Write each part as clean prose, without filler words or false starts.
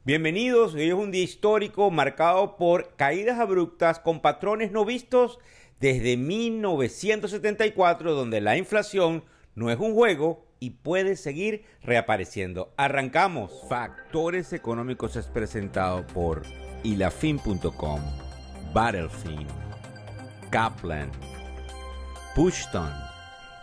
Bienvenidos, hoy es un día histórico marcado por caídas abruptas con patrones no vistos desde 1974, donde la inflación no es un juego y puede seguir reapareciendo. Arrancamos. Factores Económicos es presentado por ilafin.com, Battlefield, Kaplan, Pushton.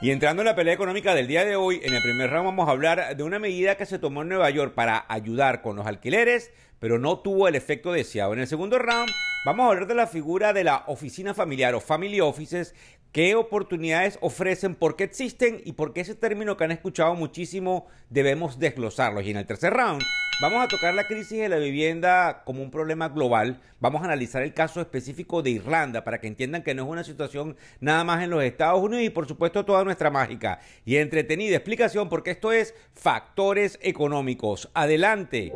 Y entrando en la pelea económica del día de hoy, en el primer round vamos a hablar de una medida que se tomó en Nueva York para ayudar con los alquileres, pero no tuvo el efecto deseado. En el segundo round vamos a hablar de la figura de la oficina familiar o family offices, qué oportunidades ofrecen, por qué existen y por qué ese término que han escuchado muchísimo debemos desglosarlo. Y en el tercer round vamos a tocar la crisis de la vivienda como un problema global. Vamos a analizar el caso específico de Irlanda para que entiendan que no es una situación nada más en los Estados Unidos y por supuesto toda nuestra mágica y entretenida explicación porque esto es Factores Económicos. Adelante.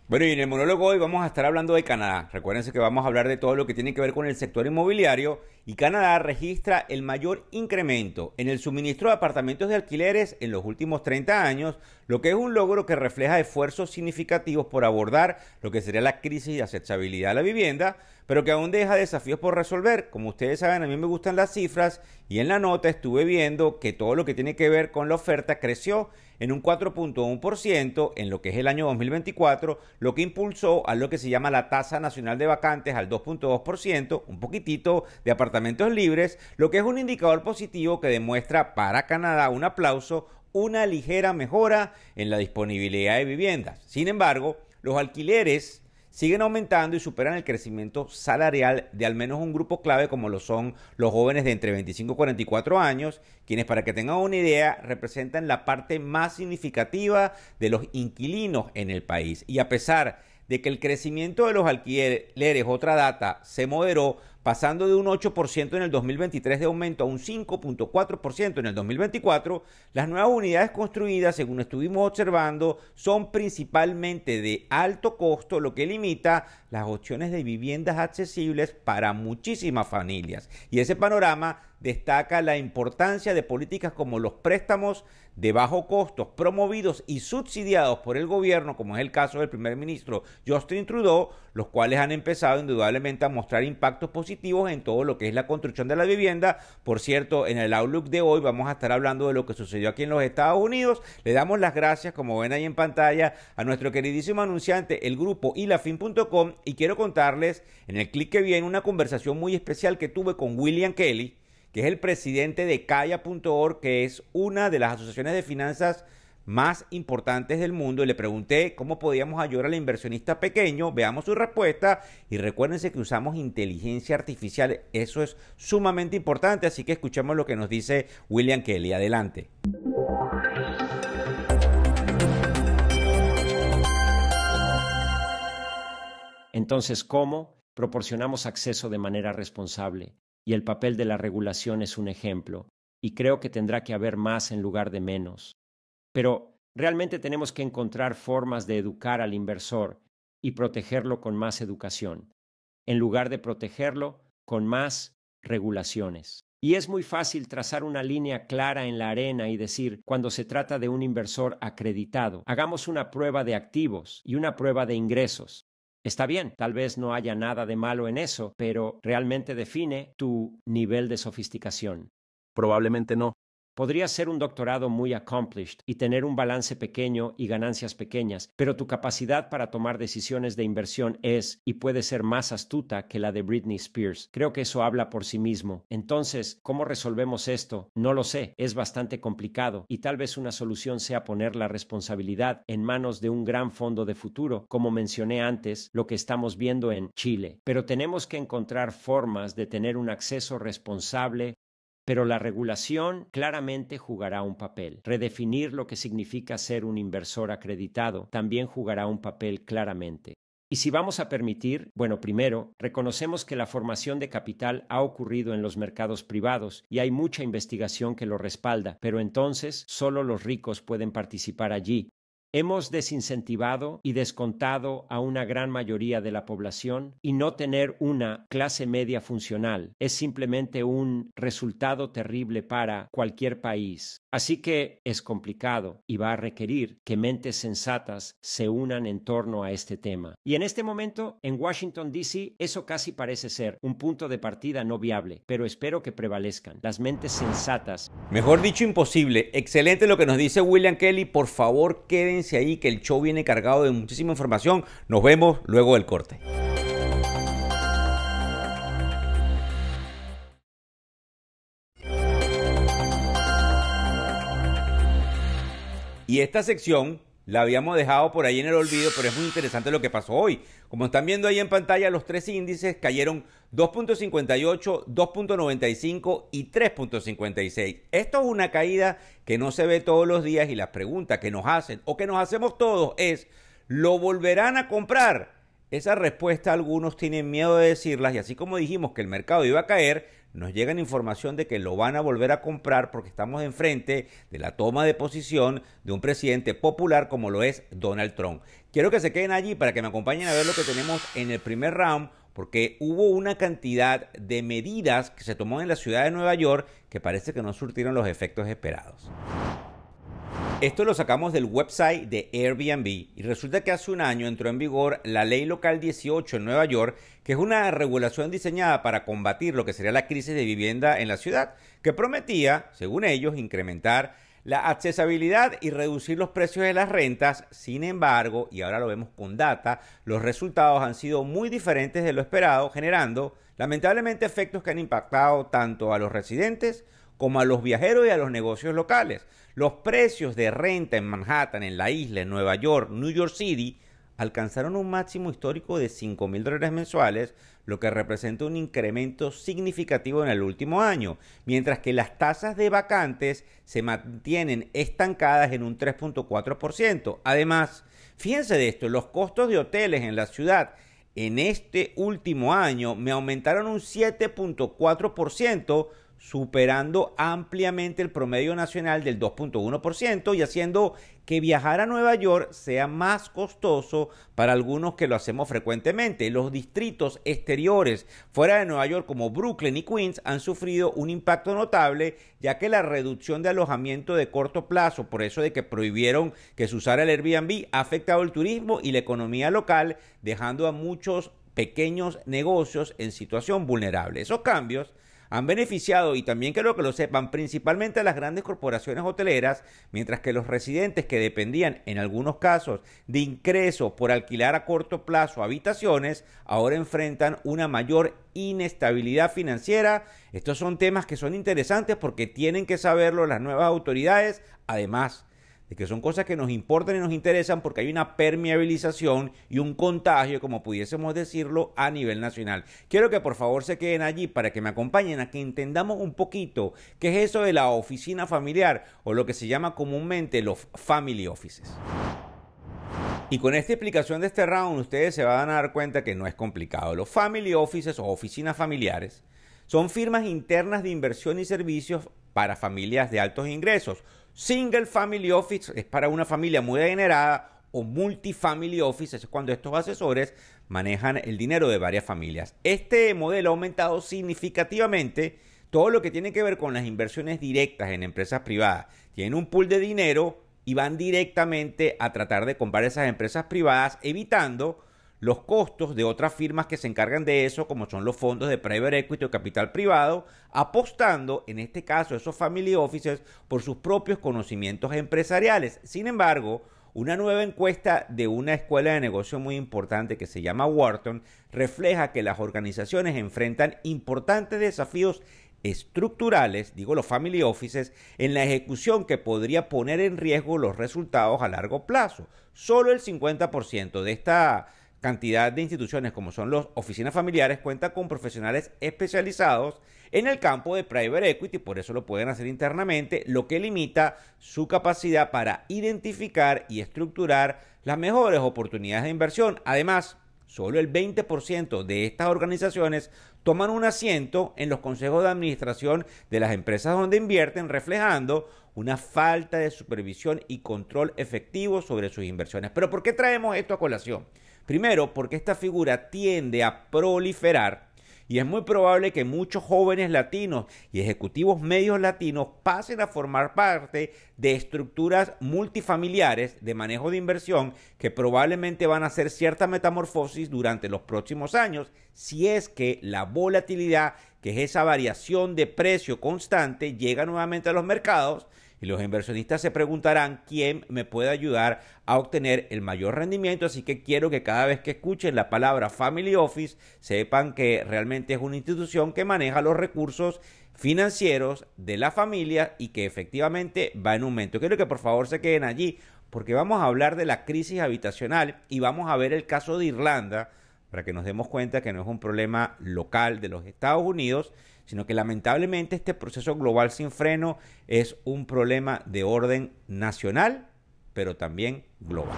Bueno, y en el monólogo hoy vamos a estar hablando de Canadá. Recuérdense que vamos a hablar de todo lo que tiene que ver con el sector inmobiliario y Canadá registra el mayor incremento en el suministro de apartamentos de alquileres en los últimos 30 años, lo que es un logro que refleja esfuerzos significativos por abordar lo que sería la crisis de accesibilidad a la vivienda, pero que aún deja desafíos por resolver. Como ustedes saben, a mí me gustan las cifras y en la nota estuve viendo que todo lo que tiene que ver con la oferta creció en un 4.1% en lo que es el año 2024, lo que impulsó a lo que se llama la tasa nacional de vacantes al 2.2%, un poquitito de apartamentos libres, lo que es un indicador positivo que demuestra para Canadá, un aplauso, una ligera mejora en la disponibilidad de viviendas. Sin embargo, los alquileres siguen aumentando y superan el crecimiento salarial de al menos un grupo clave como lo son los jóvenes de entre 25 y 44 años, quienes, para que tengan una idea, representan la parte más significativa de los inquilinos en el país. Y a pesar de que el crecimiento de los alquileres, otra data, se moderó, pasando de un 8% en el 2023 de aumento a un 5.4% en el 2024, las nuevas unidades construidas, según estuvimos observando, son principalmente de alto costo, lo que limita las opciones de viviendas accesibles para muchísimas familias. Y ese panorama destaca la importancia de políticas como los préstamos de bajo costo promovidos y subsidiados por el gobierno, como es el caso del primer ministro Justin Trudeau, los cuales han empezado indudablemente a mostrar impactos positivos en todo lo que es la construcción de la vivienda. Por cierto, en el Outlook de hoy vamos a estar hablando de lo que sucedió aquí en los Estados Unidos. Le damos las gracias, como ven ahí en pantalla, a nuestro queridísimo anunciante, el grupo ilafin.com, y quiero contarles en el clic que viene una conversación muy especial que tuve con William Kelly, que es el presidente de Kaya.org, que es una de las asociaciones de finanzas más importantes del mundo, y le pregunté cómo podíamos ayudar al inversionista pequeño. Veamos su respuesta y recuérdense que usamos inteligencia artificial, eso es sumamente importante, así que escuchemos lo que nos dice William Kelly. Adelante. Entonces, ¿cómo proporcionamos acceso de manera responsable? Y el papel de la regulación es un ejemplo, y creo que tendrá que haber más en lugar de menos. Pero realmente tenemos que encontrar formas de educar al inversor y protegerlo con más educación, en lugar de protegerlo con más regulaciones. Y es muy fácil trazar una línea clara en la arena y decir, cuando se trata de un inversor acreditado, hagamos una prueba de activos y una prueba de ingresos. Está bien, tal vez no haya nada de malo en eso, pero realmente define tu nivel de sofisticación. Probablemente no. Podrías ser un doctorado muy accomplished y tener un balance pequeño y ganancias pequeñas, pero tu capacidad para tomar decisiones de inversión es y puede ser más astuta que la de Britney Spears. Creo que eso habla por sí mismo. Entonces, ¿cómo resolvemos esto? No lo sé, es bastante complicado y tal vez una solución sea poner la responsabilidad en manos de un gran fondo de futuro, como mencioné antes, lo que estamos viendo en Chile. Pero tenemos que encontrar formas de tener un acceso responsable. Pero la regulación claramente jugará un papel. Redefinir lo que significa ser un inversor acreditado también jugará un papel claramente. Y si vamos a permitir, bueno, primero, reconocemos que la formación de capital ha ocurrido en los mercados privados y hay mucha investigación que lo respalda, pero entonces solo los ricos pueden participar allí. Hemos desincentivado y descontado a una gran mayoría de la población y no tener una clase media funcional es simplemente un resultado terrible para cualquier país. Así que es complicado y va a requerir que mentes sensatas se unan en torno a este tema. Y en este momento, en Washington, D.C., eso casi parece ser un punto de partida no viable, pero espero que prevalezcan las mentes sensatas. Mejor dicho, imposible. Excelente lo que nos dice William Kelly. Por favor, quédense ahí que el show viene cargado de muchísima información. Nos vemos luego del corte. Y esta sección la habíamos dejado por ahí en el olvido, pero es muy interesante lo que pasó hoy. Como están viendo ahí en pantalla, los tres índices cayeron 2.58, 2.95 y 3.56. Esto es una caída que no se ve todos los días y la pregunta que nos hacen o que nos hacemos todos es, ¿lo volverán a comprar? Esa respuesta algunos tienen miedo de decirlas y así como dijimos que el mercado iba a caer, nos llega información de que lo van a volver a comprar porque estamos enfrente de la toma de posición de un presidente popular como lo es Donald Trump. Quiero que se queden allí para que me acompañen a ver lo que tenemos en el primer round, porque hubo una cantidad de medidas que se tomó en la ciudad de Nueva York que parece que no surtieron los efectos esperados. Esto lo sacamos del website de Airbnb y resulta que hace un año entró en vigor la Ley Local 18 en Nueva York, que es una regulación diseñada para combatir lo que sería la crisis de vivienda en la ciudad, que prometía, según ellos, incrementar la accesibilidad y reducir los precios de las rentas. Sin embargo, y ahora lo vemos con data, los resultados han sido muy diferentes de lo esperado, generando lamentablemente efectos que han impactado tanto a los residentes como a los viajeros y a los negocios locales. Los precios de renta en Manhattan, en la isla, en Nueva York, New York City, alcanzaron un máximo histórico de $5,000 mensuales, lo que representa un incremento significativo en el último año, mientras que las tasas de vacantes se mantienen estancadas en un 3.4%. Además, fíjense de esto, los costos de hoteles en la ciudad en este último año me aumentaron un 7.4%, superando ampliamente el promedio nacional del 2.1% y haciendo que viajar a Nueva York sea más costoso para algunos que lo hacemos frecuentemente. Los distritos exteriores fuera de Nueva York como Brooklyn y Queens han sufrido un impacto notable, ya que la reducción de alojamiento de corto plazo, por eso de que prohibieron que se usara el Airbnb, ha afectado el turismo y la economía local, dejando a muchos pequeños negocios en situación vulnerable. Esos cambios han beneficiado, y también quiero que lo sepan, principalmente a las grandes corporaciones hoteleras, mientras que los residentes que dependían en algunos casos de ingresos por alquilar a corto plazo habitaciones, ahora enfrentan una mayor inestabilidad financiera. Estos son temas que son interesantes porque tienen que saberlo las nuevas autoridades, además de que son cosas que nos importan y nos interesan porque hay una permeabilización y un contagio, como pudiésemos decirlo, a nivel nacional. Quiero que por favor se queden allí para que me acompañen a que entendamos un poquito qué es eso de la oficina familiar o lo que se llama comúnmente los family offices. Y con esta explicación de este round ustedes se van a dar cuenta que no es complicado. Los family offices o oficinas familiares son firmas internas de inversión y servicios para familias de altos ingresos. Single Family Office es para una familia muy adinerada, o Multifamily Office es cuando estos asesores manejan el dinero de varias familias. Este modelo ha aumentado significativamente todo lo que tiene que ver con las inversiones directas en empresas privadas. Tienen un pool de dinero y van directamente a tratar de comprar esas empresas privadas, evitando los costos de otras firmas que se encargan de eso, como son los fondos de private equity o capital privado, apostando, en este caso, esos family offices por sus propios conocimientos empresariales. Sin embargo, una nueva encuesta de una escuela de negocio muy importante que se llama Wharton refleja que las organizaciones enfrentan importantes desafíos estructurales, digo los family offices, en la ejecución que podría poner en riesgo los resultados a largo plazo. Solo el 50% de esta cantidad de instituciones como son las oficinas familiares cuentan con profesionales especializados en el campo de private equity, por eso lo pueden hacer internamente, lo que limita su capacidad para identificar y estructurar las mejores oportunidades de inversión. Además, solo el 20% de estas organizaciones toman un asiento en los consejos de administración de las empresas donde invierten, reflejando una falta de supervisión y control efectivo sobre sus inversiones. Pero ¿por qué traemos esto a colación? Primero, porque esta figura tiende a proliferar y es muy probable que muchos jóvenes latinos y ejecutivos medios latinos pasen a formar parte de estructuras multifamiliares de manejo de inversión que probablemente van a hacer cierta metamorfosis durante los próximos años, si es que la volatilidad, que es esa variación de precio constante, llega nuevamente a los mercados. Y los inversionistas se preguntarán quién me puede ayudar a obtener el mayor rendimiento. Así que quiero que cada vez que escuchen la palabra Family Office sepan que realmente es una institución que maneja los recursos financieros de la familia y que efectivamente va en aumento. Quiero que por favor se queden allí porque vamos a hablar de la crisis habitacional y vamos a ver el caso de Irlanda para que nos demos cuenta que no es un problema local de los Estados Unidos, sino que lamentablemente este proceso global sin freno es un problema de orden nacional, pero también global.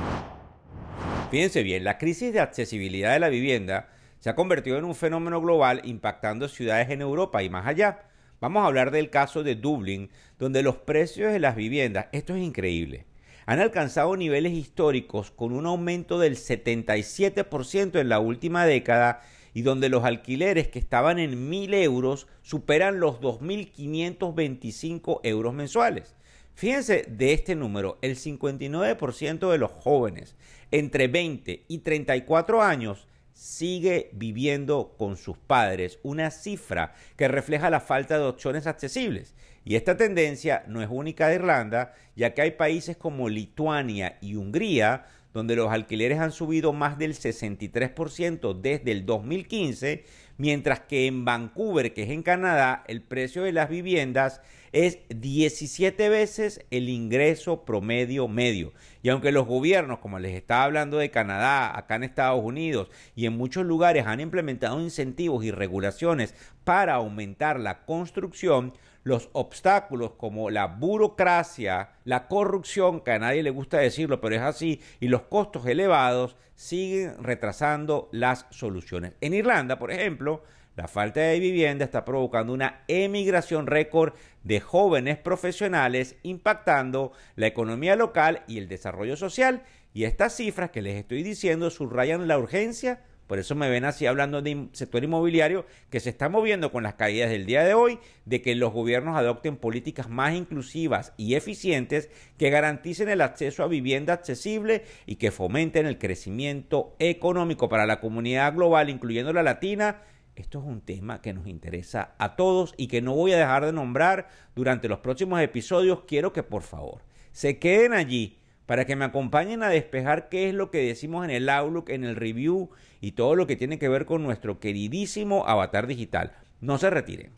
Fíjense bien, la crisis de accesibilidad de la vivienda se ha convertido en un fenómeno global impactando ciudades en Europa y más allá. Vamos a hablar del caso de Dublín, donde los precios de las viviendas, esto es increíble, han alcanzado niveles históricos con un aumento del 77% en la última década y donde los alquileres que estaban en 1.000 euros superan los 2.525 euros mensuales. Fíjense de este número, el 59% de los jóvenes entre 20 y 34 años sigue viviendo con sus padres, una cifra que refleja la falta de opciones accesibles. Y esta tendencia no es única de Irlanda, ya que hay países como Lituania y Hungría, donde los alquileres han subido más del 63% desde el 2015, mientras que en Vancouver, que es en Canadá, el precio de las viviendas es 17 veces el ingreso promedio medio. Y aunque los gobiernos, como les estaba hablando de Canadá, acá en Estados Unidos y en muchos lugares han implementado incentivos y regulaciones para aumentar la construcción, los obstáculos como la burocracia, la corrupción, que a nadie le gusta decirlo, pero es así, y los costos elevados siguen retrasando las soluciones. En Irlanda, por ejemplo, la falta de vivienda está provocando una emigración récord de jóvenes profesionales, impactando la economía local y el desarrollo social. Y estas cifras que les estoy diciendo subrayan la urgencia. Por eso me ven así hablando de sector inmobiliario que se está moviendo con las caídas del día de hoy, de que los gobiernos adopten políticas más inclusivas y eficientes que garanticen el acceso a vivienda accesible y que fomenten el crecimiento económico para la comunidad global, incluyendo la latina. Esto es un tema que nos interesa a todos y que no voy a dejar de nombrar durante los próximos episodios. Quiero que por favor se queden allí para que me acompañen a despejar qué es lo que decimos en el Outlook, en el review y todo lo que tiene que ver con nuestro queridísimo avatar digital. No se retiren.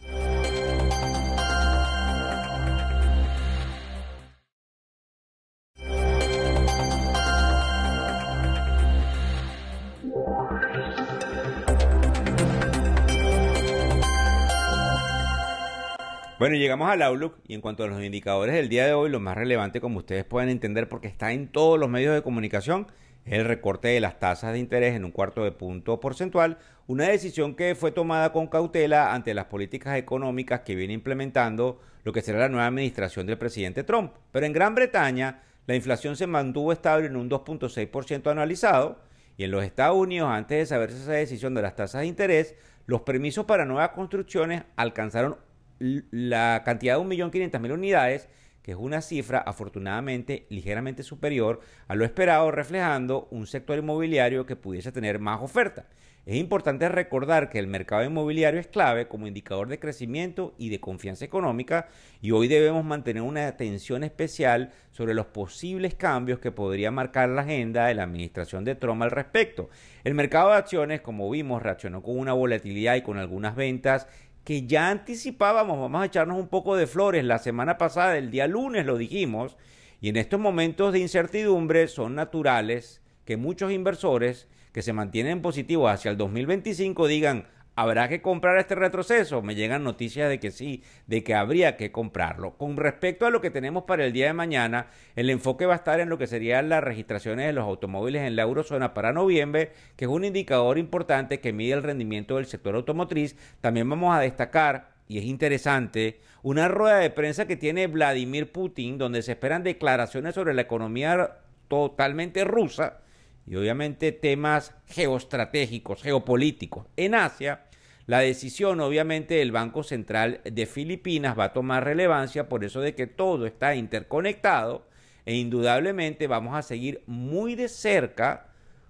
Bueno, llegamos al Outlook y en cuanto a los indicadores del día de hoy, lo más relevante, como ustedes pueden entender porque está en todos los medios de comunicación, es el recorte de las tasas de interés en un cuarto de punto porcentual, una decisión que fue tomada con cautela ante las políticas económicas que viene implementando lo que será la nueva administración del presidente Trump. Pero en Gran Bretaña, la inflación se mantuvo estable en un 2.6% anualizado y en los Estados Unidos, antes de saberse esa decisión de las tasas de interés, los permisos para nuevas construcciones alcanzaron la cantidad de 1.500.000 unidades, que es una cifra afortunadamente ligeramente superior a lo esperado, reflejando un sector inmobiliario que pudiese tener más oferta. Es importante recordar que el mercado inmobiliario es clave como indicador de crecimiento y de confianza económica y hoy debemos mantener una atención especial sobre los posibles cambios que podría marcar la agenda de la administración de Trump al respecto. El mercado de acciones, como vimos, reaccionó con una volatilidad y con algunas ventas que ya anticipábamos. Vamos a echarnos un poco de flores. La semana pasada, el día lunes, lo dijimos, y en estos momentos de incertidumbre son naturales que muchos inversores que se mantienen positivos hacia el 2025 digan, ¿Habrá que comprar este retroceso? Me llegan noticias de que sí, de que habría que comprarlo. Con respecto a lo que tenemos para el día de mañana, el enfoque va a estar en lo que serían las registraciones de los automóviles en la eurozona para noviembre, que es un indicador importante que mide el rendimiento del sector automotriz. También vamos a destacar, y es interesante, una rueda de prensa que tiene Vladimir Putin, donde se esperan declaraciones sobre la economía totalmente rusa, y obviamente temas geoestratégicos, geopolíticos. En Asia, la decisión obviamente del Banco Central de Filipinas va a tomar relevancia por eso de que todo está interconectado e indudablemente vamos a seguir muy de cerca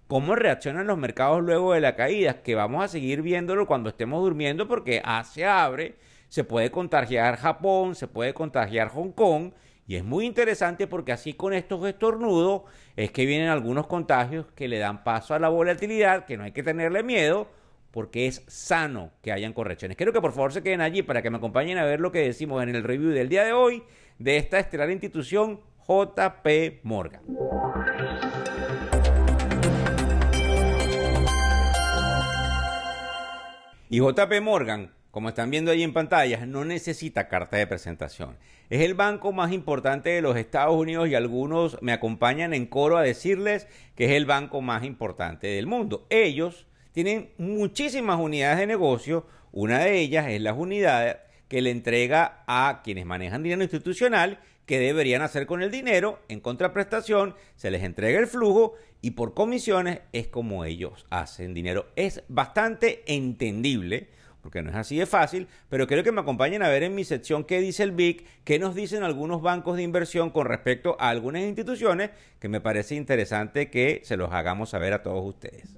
cómo reaccionan los mercados luego de la caída, que vamos a seguir viéndolo cuando estemos durmiendo porque Asia abre, se puede contagiar Japón, se puede contagiar Hong Kong. Y es muy interesante porque así con estos estornudos es que vienen algunos contagios que le dan paso a la volatilidad, que no hay que tenerle miedo porque es sano que hayan correcciones. Quiero que por favor se queden allí para que me acompañen a ver lo que decimos en el review del día de hoy de esta estelar institución JP Morgan. Y JP Morgan, como están viendo ahí en pantalla, no necesita carta de presentación. Es el banco más importante de los Estados Unidos y algunos me acompañan en coro a decirles que es el banco más importante del mundo. Ellos tienen muchísimas unidades de negocio. Una de ellas es las unidades que le entrega a quienes manejan dinero institucional, que deberían hacer con el dinero. En contraprestación, se les entrega el flujo y por comisiones es como ellos hacen dinero. Es bastante entendible, porque no es así de fácil, pero quiero que me acompañen a ver en mi sección qué dice el BIC, qué nos dicen algunos bancos de inversión con respecto a algunas instituciones, que me parece interesante que se los hagamos saber a todos ustedes.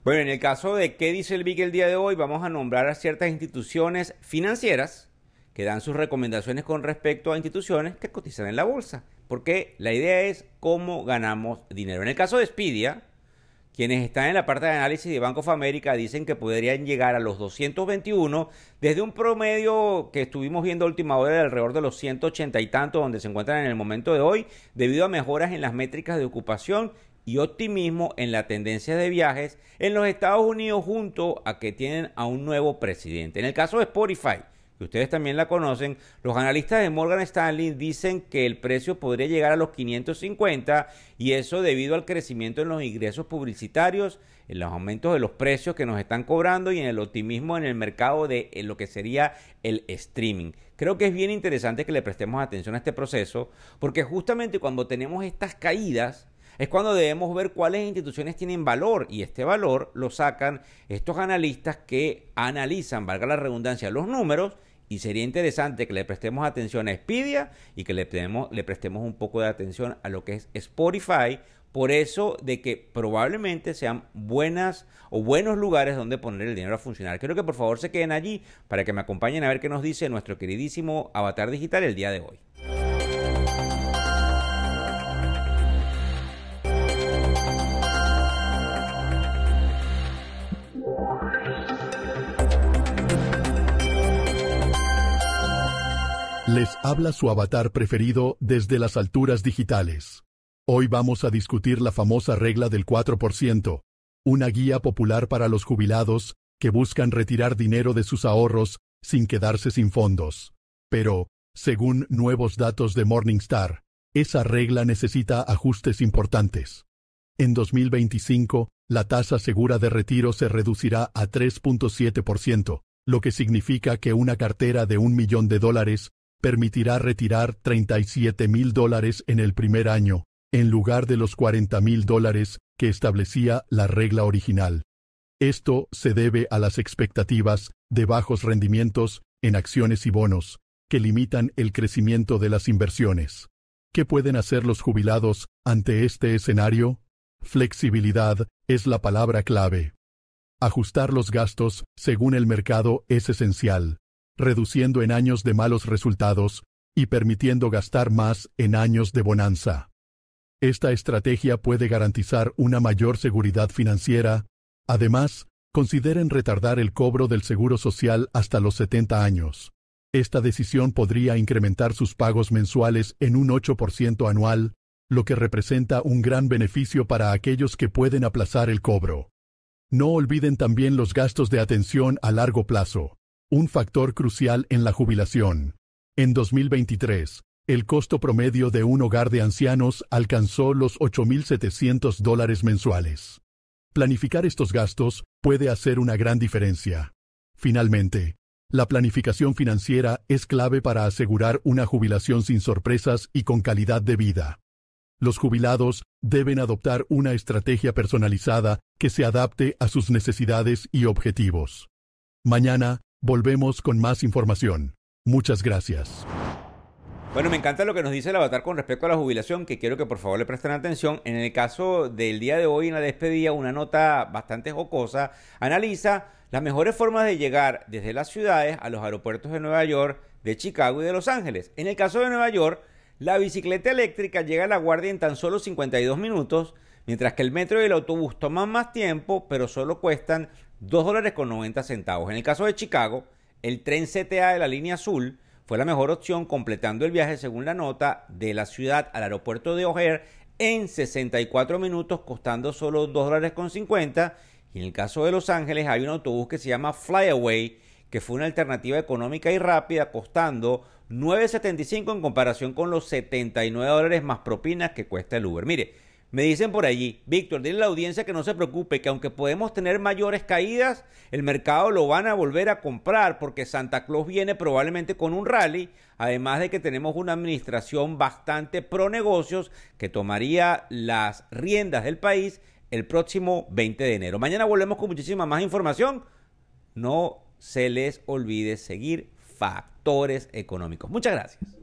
Bueno, en el caso de qué dice el BIC el día de hoy, vamos a nombrar a ciertas instituciones financieras que dan sus recomendaciones con respecto a instituciones que cotizan en la bolsa, porque la idea es cómo ganamos dinero. En el caso de Expedia, quienes están en la parte de análisis de Bank of America dicen que podrían llegar a los 221 desde un promedio que estuvimos viendo a última hora de alrededor de los 180 y tanto, donde se encuentran en el momento de hoy, debido a mejoras en las métricas de ocupación y optimismo en la tendencia de viajes en los Estados Unidos junto a que tienen a un nuevo presidente. En el caso de Spotify, que ustedes también la conocen, los analistas de Morgan Stanley dicen que el precio podría llegar a los 550 y eso debido al crecimiento en los ingresos publicitarios, en los aumentos de los precios que nos están cobrando y en el optimismo en el mercado de lo que sería el streaming. Creo que es bien interesante que le prestemos atención a este proceso porque justamente cuando tenemos estas caídas es cuando debemos ver cuáles instituciones tienen valor y este valor lo sacan estos analistas que analizan, valga la redundancia, los números y sería interesante que le prestemos atención a Expedia y que le prestemos un poco de atención a lo que es Spotify, por eso de que probablemente sean buenas o buenos lugares donde poner el dinero a funcionar. Quiero que por favor se queden allí para que me acompañen a ver qué nos dice nuestro queridísimo avatar digital el día de hoy. Les habla su avatar preferido desde las alturas digitales. Hoy vamos a discutir la famosa regla del 4%, una guía popular para los jubilados que buscan retirar dinero de sus ahorros sin quedarse sin fondos. Pero, según nuevos datos de Morningstar, esa regla necesita ajustes importantes. En 2025, la tasa segura de retiro se reducirá a 3.7%, lo que significa que una cartera de $1 millón permitirá retirar $37,000 en el primer año, en lugar de los $40,000 que establecía la regla original. Esto se debe a las expectativas de bajos rendimientos en acciones y bonos, que limitan el crecimiento de las inversiones. ¿Qué pueden hacer los jubilados ante este escenario? Flexibilidad es la palabra clave. Ajustar los gastos según el mercado es esencial, reduciendo en años de malos resultados y permitiendo gastar más en años de bonanza. Esta estrategia puede garantizar una mayor seguridad financiera. Además, consideren retardar el cobro del seguro social hasta los 70 años. Esta decisión podría incrementar sus pagos mensuales en un 8% anual, lo que representa un gran beneficio para aquellos que pueden aplazar el cobro. No olviden también los gastos de atención a largo plazo, un factor crucial en la jubilación. En 2023, el costo promedio de un hogar de ancianos alcanzó los $8,700 mensuales. Planificar estos gastos puede hacer una gran diferencia. Finalmente, la planificación financiera es clave para asegurar una jubilación sin sorpresas y con calidad de vida. Los jubilados deben adoptar una estrategia personalizada que se adapte a sus necesidades y objetivos. Mañana volvemos con más información. Muchas gracias. Bueno, me encanta lo que nos dice el avatar con respecto a la jubilación, que quiero que por favor le presten atención. En el caso del día de hoy, en la despedida, una nota bastante jocosa analiza las mejores formas de llegar desde las ciudades a los aeropuertos de Nueva York, de Chicago y de Los Ángeles. En el caso de Nueva York, la bicicleta eléctrica llega a LaGuardia en tan solo 52 minutos, mientras que el metro y el autobús toman más tiempo, pero solo cuestan $2.90. En el caso de Chicago, el tren CTA de la línea azul fue la mejor opción, completando el viaje, según la nota, de la ciudad al aeropuerto de O'Hare en 64 minutos, costando solo $2.50. Y en el caso de Los Ángeles hay un autobús que se llama Flyaway, que fue una alternativa económica y rápida, costando $9.75 en comparación con los $79 más propinas que cuesta el Uber. Mire, me dicen por allí, Víctor, dile a la audiencia que no se preocupe, que aunque podemos tener mayores caídas, el mercado lo van a volver a comprar porque Santa Claus viene probablemente con un rally, además de que tenemos una administración bastante pro negocios que tomaría las riendas del país el próximo 20 de enero. Mañana volvemos con muchísima más información. No se les olvide seguir Factores Económicos. Muchas gracias.